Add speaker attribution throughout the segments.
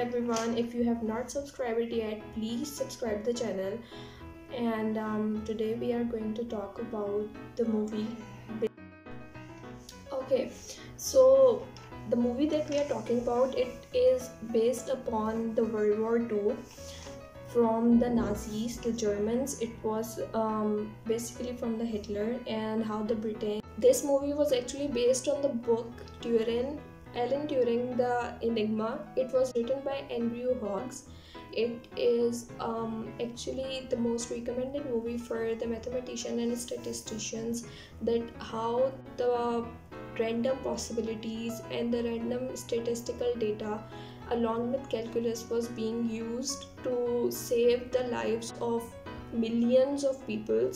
Speaker 1: everyone. If you have not subscribed yet, please subscribe the channel. And today we are going to talk about the movie. Okay, so the movie that we are talking about, it is based upon the World War II from the Nazis, the Germans. It was basically from the Hitler and how the Britain. This movie was actually based on the book Alan Turing, The Enigma. It was written by Andrew Hawks. It is actually the most recommended movie for the mathematician and statisticians, that how the random possibilities and the random statistical data along with calculus was being used to save the lives of millions of people,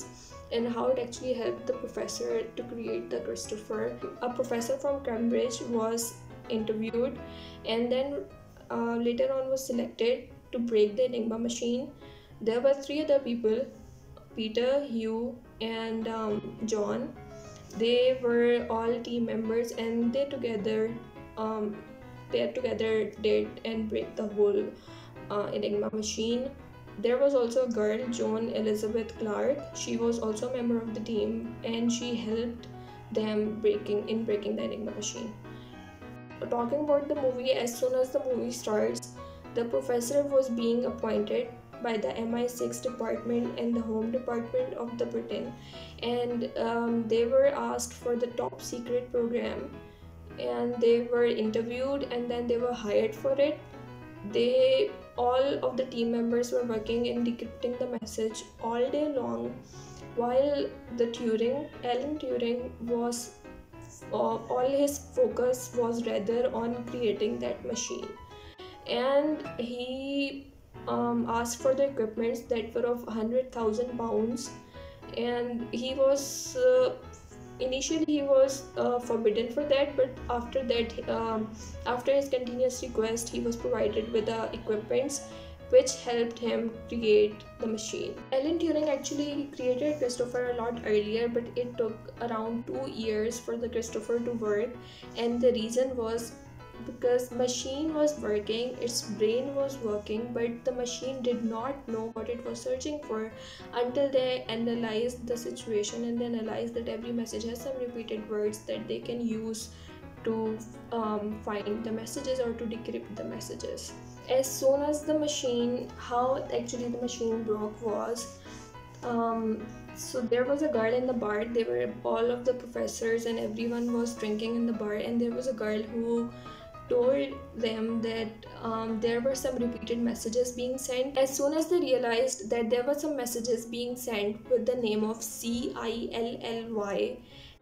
Speaker 1: and how it actually helped the professor to create the Christopher. A professor from Cambridge was interviewed and then later on was selected to break the Enigma machine. There were three other people, Peter, Hugh and John. They were all team members, and they together did and break the whole Enigma machine. There was also a girl, Joan Elizabeth Clark. She was also a member of the team, and she helped them breaking the Enigma machine. Talking about the movie, as soon as the movie starts, the professor was being appointed by the MI6 department and the Home Department of the Britain, and they were asked for the top secret program, and they were interviewed and then they were hired for it. All of the team members were working in decrypting the message all day long, while Alan Turing was all his focus was rather on creating that machine, and he asked for the equipments that were of 100,000 pounds, and he was initially he was forbidden for that, but after that after his continuous request, he was provided with the equipments which helped him create the machine. Alan Turing actually created Christopher a lot earlier, but it took around 2 years for the Christopher to work, and the reason was because machine was working, its brain was working, but the machine did not know what it was searching for until they analyzed the situation, and they analyzed that every message has some repeated words that they can use to find the messages or to decrypt the messages. As soon as the machine, how actually the machine broke was, so there was a girl in the bar. They were all of the professors and everyone was drinking in the bar, and there was a girl who told them that there were some repeated messages being sent. As soon as they realized that there were some messages being sent with the name of CILLY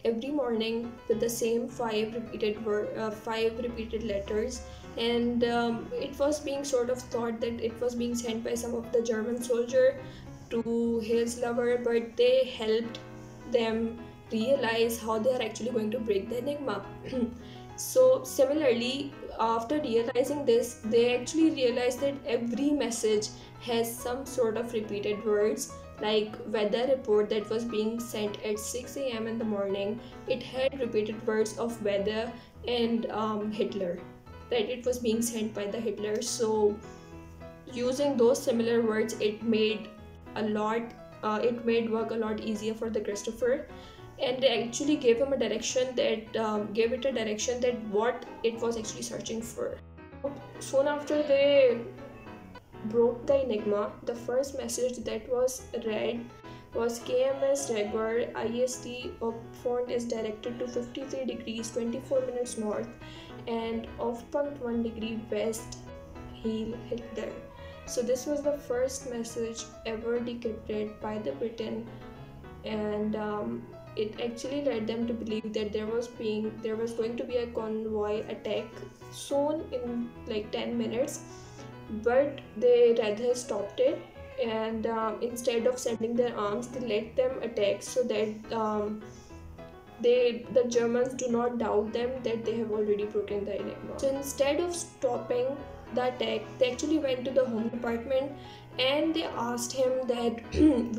Speaker 1: every morning with the same five repeated letters, and it was being sort of thought that it was being sent by some of the German soldier to his lover, but they helped them realize how they are actually going to break the Enigma. So similarly, after realizing this, they actually realized that every message has some sort of repeated words, like weather report that was being sent at 6 a.m. in the morning. It had repeated words of weather and Hitler, that it was being sent by the Hitler. So using those similar words, it made work a lot easier for the Christopher, and they actually gave him a direction that what it was actually searching for. Soon after they broke the Enigma, the first message that was read was KMS Jaguar IST font is directed to 53 degrees 24 minutes north and off punct 1 degree west, he'll hit there. So this was the first message ever decrypted by the Britain, and it actually led them to believe that there was going to be a convoy attack soon in like 10 minutes, but they rather stopped it, and instead of sending their arms, they let them attack so that the Germans do not doubt them that they have already broken the Enigma. So instead of stopping the attack, they actually went to the Home Department and they asked him that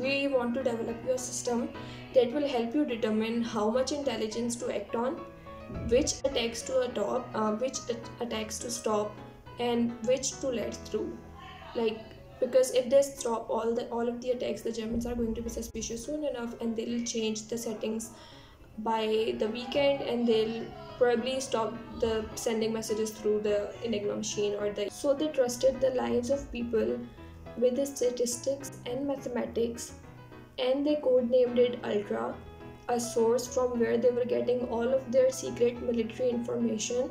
Speaker 1: we want to develop your system that will help you determine how much intelligence to act on, which attacks to stop, and which to let through. Like, because if they stop all of the attacks, the Germans are going to be suspicious soon enough, and they'll change the settings by the weekend, and they'll probably stop the sending messages through the Enigma machine or the. So they trusted the lives of people with the statistics and mathematics, and they codenamed it Ultra, a source from where they were getting all of their secret military information.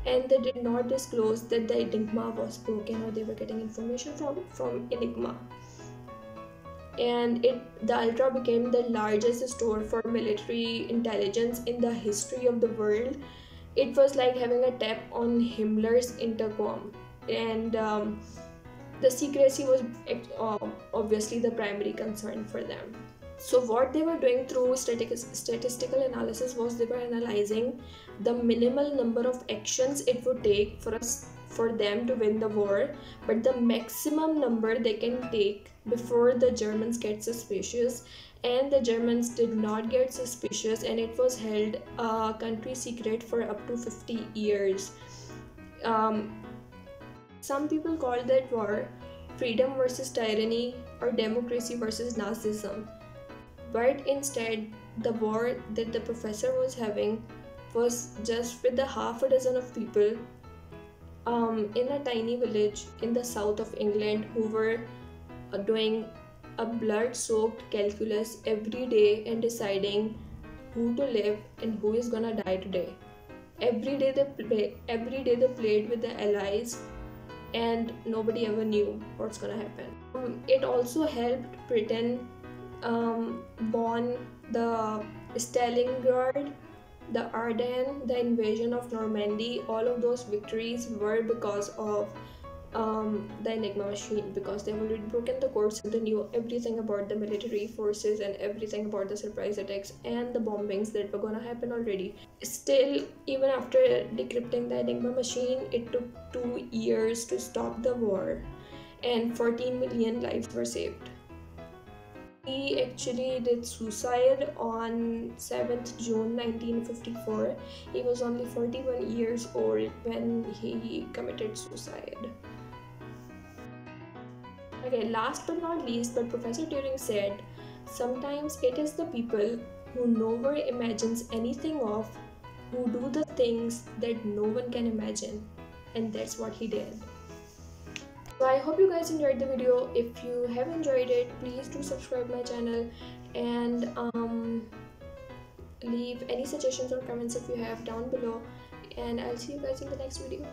Speaker 1: And they did not disclose that the Enigma was broken, or they were getting information from Enigma. And the Ultra became the largest store for military intelligence in the history of the world. It was like having a tap on Himmler's intercom, and the secrecy was obviously the primary concern for them. So what they were doing through statistical analysis was they were analyzing the minimal number of actions it would take for them to win the war, but the maximum number they can take before the Germans get suspicious. And the Germans did not get suspicious, and it was held a country secret for up to 50 years. Some people call that war freedom versus tyranny, or democracy versus Nazism. But instead, the war that the professor was having was just with the half a dozen of people in a tiny village in the south of England who were doing a blood-soaked calculus every day and deciding who to live and who is gonna die today. Every day they played with the allies, and nobody ever knew what's gonna happen. It also helped Britain won the Stalingrad, the Ardennes, the invasion of Normandy. All of those victories were because of the Enigma machine, because they've already broken the codes and they knew everything about the military forces and everything about the surprise attacks and the bombings that were gonna happen already. Still, even after decrypting the Enigma machine, it took 2 years to stop the war, and 14 million lives were saved. He actually did suicide on 7th June 1954. He was only 41 years old when he committed suicide. Okay, last but not least, but Professor Turing said, sometimes it is the people who no one imagines anything of who do the things that no one can imagine. And that's what he did. So I hope you guys enjoyed the video. If you have enjoyed it, please do subscribe my channel, and leave any suggestions or comments if you have down below, and I'll see you guys in the next video.